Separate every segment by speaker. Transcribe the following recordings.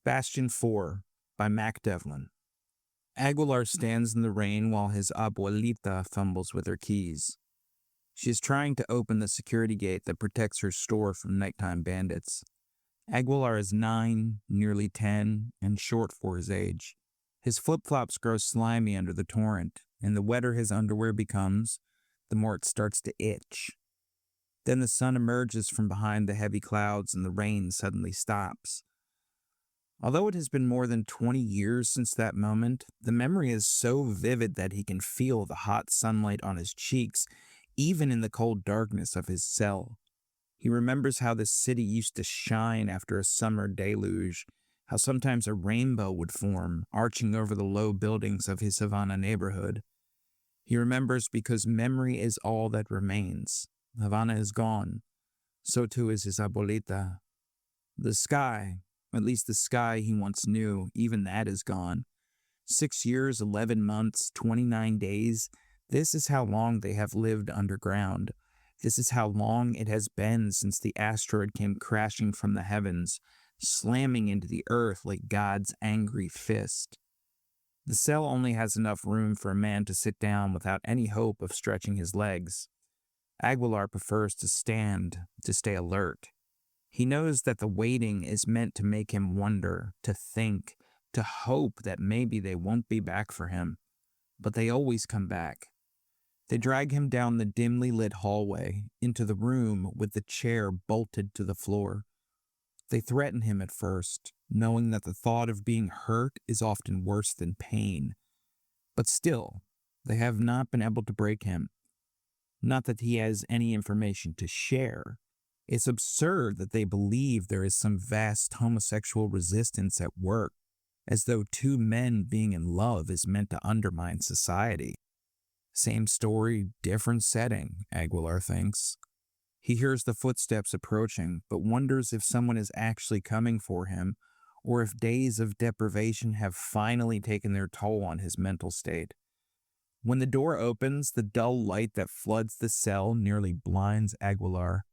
Speaker 1: Bastion 4 by Mac Devlin. Aguilar stands in the rain while his abuelita fumbles with her keys. She is trying to open the security gate that protects her store from nighttime bandits. Aguilar is 9, nearly 10, and short for his age. His flip-flops grow slimy under the torrent, and the wetter his underwear becomes, the more it starts to itch. Then the sun emerges from behind the heavy clouds and the rain suddenly stops. Although it has been more than 20 years since that moment, the memory is so vivid that he can feel the hot sunlight on his cheeks, even in the cold darkness of his cell. He remembers how this city used to shine after a summer deluge, how sometimes a rainbow would form, arching over the low buildings of his Havana neighborhood. He remembers because memory is all that remains. Havana is gone. So too is his abuelita. The sky, at least the sky he once knew, even that is gone. 6 years, 11 months, 29 days. This is how long they have lived underground. This is how long it has been since the asteroid came crashing from the heavens, slamming into the earth like God's angry fist. The cell only has enough room for a man to sit down without any hope of stretching his legs. Aguilar prefers to stand, to stay alert. He knows that the waiting is meant to make him wonder, to think, to hope that maybe they won't be back for him. But they always come back. They drag him down the dimly lit hallway, into the room with the chair bolted to the floor. They threaten him at first, knowing that the thought of being hurt is often worse than pain. But still, they have not been able to break him. Not that he has any information to share. It's absurd that they believe there is some vast homosexual resistance at work, as though two men being in love is meant to undermine society. Same story, different setting, Aguilar thinks. He hears the footsteps approaching, but wonders if someone is actually coming for him, or if days of deprivation have finally taken their toll on his mental state. When the door opens, the dull light that floods the cell nearly blinds Aguilar.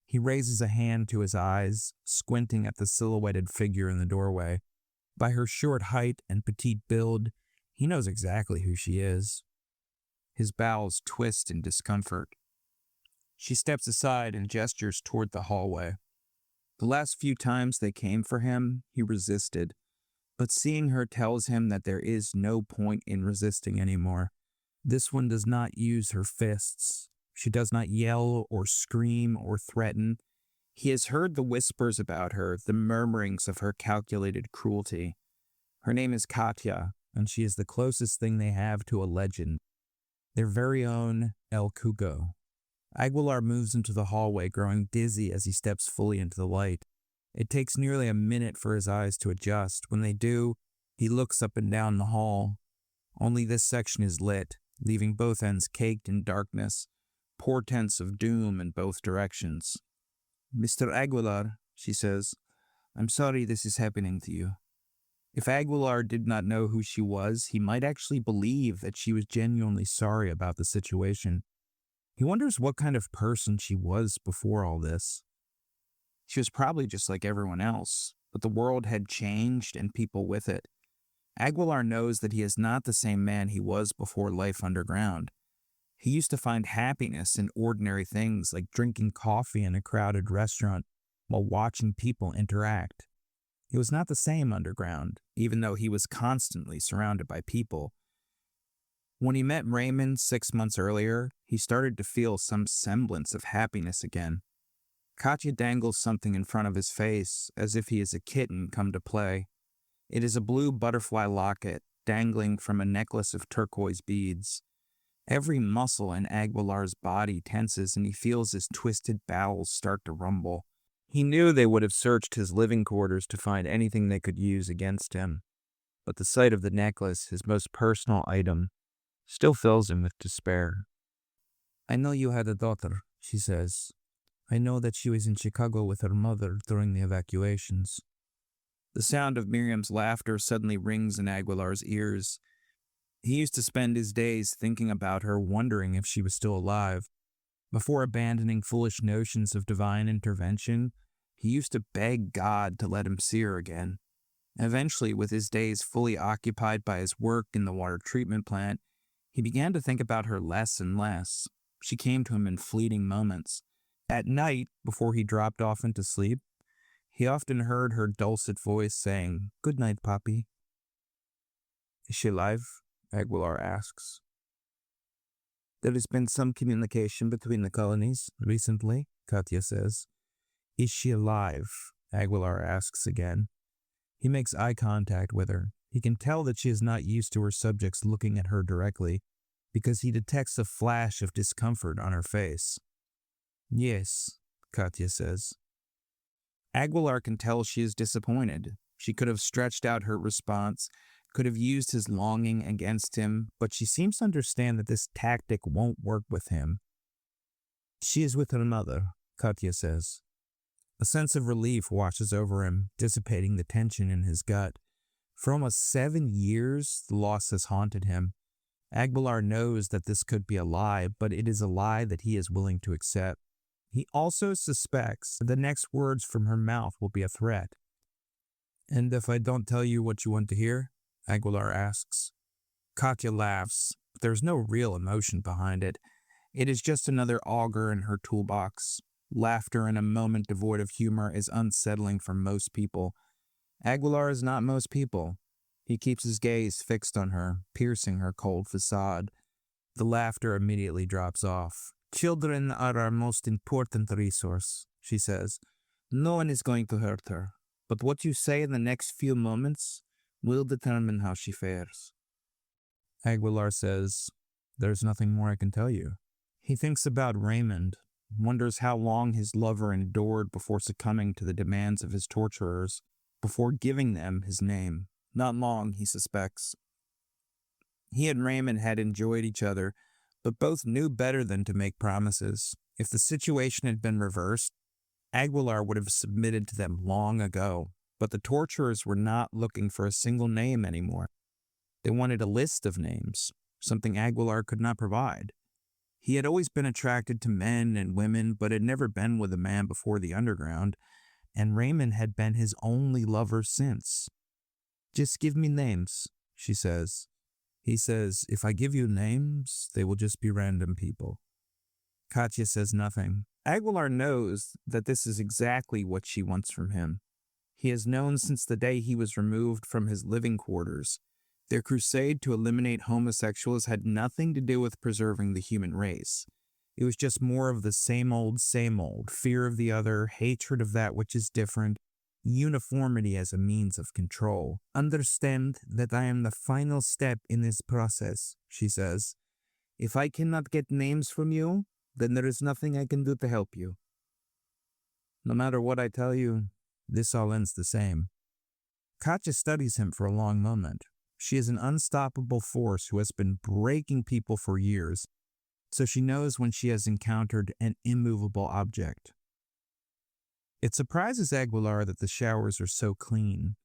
Speaker 1: He raises a hand to his eyes, squinting at the silhouetted figure in the doorway. By her short height and petite build, he knows exactly who she is. His bowels twist in discomfort. She steps aside and gestures toward the hallway. The last few times they came for him, he resisted, but seeing her tells him that there is no point in resisting anymore. This one does not use her fists. She does not yell or scream or threaten. He has heard the whispers about her, the murmurings of her calculated cruelty. Her name is Katya, and she is the closest thing they have to a legend. Their very own El Cuco. Aguilar moves into the hallway, growing dizzy as he steps fully into the light. It takes nearly a minute for his eyes to adjust. When they do, he looks up and down the hall. Only this section is lit, leaving both ends caked in darkness, portents of doom in both directions. "Mr. Aguilar," she says, "I'm sorry this is happening to you." If Aguilar did not know who she was, he might actually believe that she was genuinely sorry about the situation. He wonders what kind of person she was before all this. She was probably just like everyone else, but the world had changed and people with it. Aguilar knows that he is not the same man he was before life underground. He used to find happiness in ordinary things like drinking coffee in a crowded restaurant while watching people interact. He was not the same underground, even though he was constantly surrounded by people. When he met Raymond 6 months earlier, he started to feel some semblance of happiness again. Katya dangles something in front of his face, as if he is a kitten come to play. It is a blue butterfly locket, dangling from a necklace of turquoise beads. Every muscle in Aguilar's body tenses and he feels his twisted bowels start to rumble. He knew they would have searched his living quarters to find anything they could use against him, but the sight of the necklace, his most personal item, still fills him with despair. "I know you had a daughter," she says. "I know that she was in Chicago with her mother during the evacuations." The sound of Miriam's laughter suddenly rings in Aguilar's ears. He used to spend his days thinking about her, wondering if she was still alive. Before abandoning foolish notions of divine intervention, he used to beg God to let him see her again. Eventually, with his days fully occupied by his work in the water treatment plant, he began to think about her less and less. She came to him in fleeting moments. At night, before he dropped off into sleep, he often heard her dulcet voice saying, "Good night, Poppy." "Is she alive?" Aguilar asks. "There has been some communication between the colonies recently," Katya says. "Is she alive?" Aguilar asks again. He makes eye contact with her. He can tell that she is not used to her subjects looking at her directly, because he detects a flash of discomfort on her face. "Yes," Katya says. Aguilar can tell she is disappointed. She could have stretched out her response, could have used his longing against him, but she seems to understand that this tactic won't work with him. "She is with her mother," Katya says. A sense of relief washes over him, dissipating the tension in his gut. For almost 7 years, the loss has haunted him. Aguilar knows that this could be a lie, but it is a lie that he is willing to accept. He also suspects that the next words from her mouth will be a threat. "And if I don't tell you what you want to hear?" Aguilar asks. Katya laughs, but there's no real emotion behind it. It is just another auger in her toolbox. Laughter in a moment devoid of humor is unsettling for most people. Aguilar is not most people. He keeps his gaze fixed on her, piercing her cold facade. The laughter immediately drops off. "Children are our most important resource," she says. "No one is going to hurt her, but what you say in the next few moments will determine how she fares." Aguilar says, "There's nothing more I can tell you." He thinks about Raymond, wonders how long his lover endured before succumbing to the demands of his torturers, before giving them his name. Not long, he suspects. He and Raymond had enjoyed each other, but both knew better than to make promises. If the situation had been reversed, Aguilar would have submitted to them long ago, but the torturers were not looking for a single name anymore. They wanted a list of names, something Aguilar could not provide. He had always been attracted to men and women, but had never been with a man before the underground, and Raymond had been his only lover since. "Just give me names," she says. He says, "If I give you names, they will just be random people." Katya says nothing. Aguilar knows that this is exactly what she wants from him. He has known since the day he was removed from his living quarters. Their crusade to eliminate homosexuals had nothing to do with preserving the human race. It was just more of the same old, fear of the other, hatred of that which is different, uniformity as a means of control. "Understand that I am the final step in this process," she says. "If I cannot get names from you, then there is nothing I can do to help you. No matter what I tell you, this all ends the same." Katya studies him for a long moment. She is an unstoppable force who has been breaking people for years, so she knows when she has encountered an immovable object. It surprises Aguilar that the showers are so clean.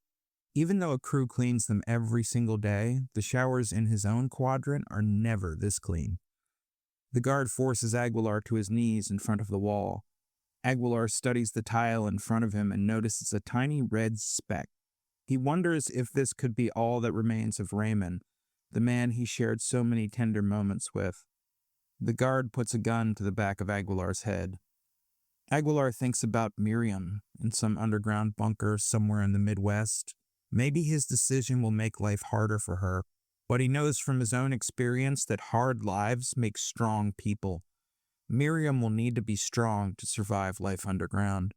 Speaker 1: Even though a crew cleans them every single day, the showers in his own quadrant are never this clean. The guard forces Aguilar to his knees in front of the wall. Aguilar studies the tile in front of him and notices a tiny red speck. He wonders if this could be all that remains of Raymond, the man he shared so many tender moments with. The guard puts a gun to the back of Aguilar's head. Aguilar thinks about Miriam in some underground bunker somewhere in the Midwest. Maybe his decision will make life harder for her, but he knows from his own experience that hard lives make strong people. Miriam will need to be strong to survive life underground.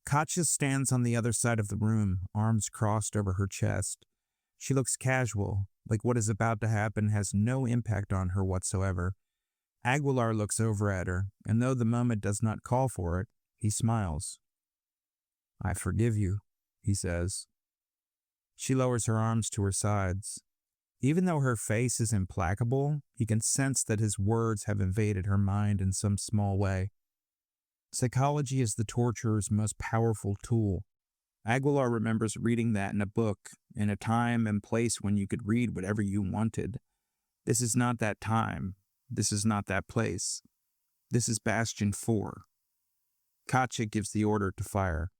Speaker 1: Katya stands on the other side of the room, arms crossed over her chest. She looks casual, like what is about to happen has no impact on her whatsoever. Aguilar looks over at her, and though the moment does not call for it, he smiles. "I forgive you," he says. She lowers her arms to her sides. Even though her face is implacable, he can sense that his words have invaded her mind in some small way. Psychology is the torturer's most powerful tool. Aguilar remembers reading that in a book, in a time and place when you could read whatever you wanted. This is not that time. This is not that place. This is Bastion 4. Katya gives the order to fire.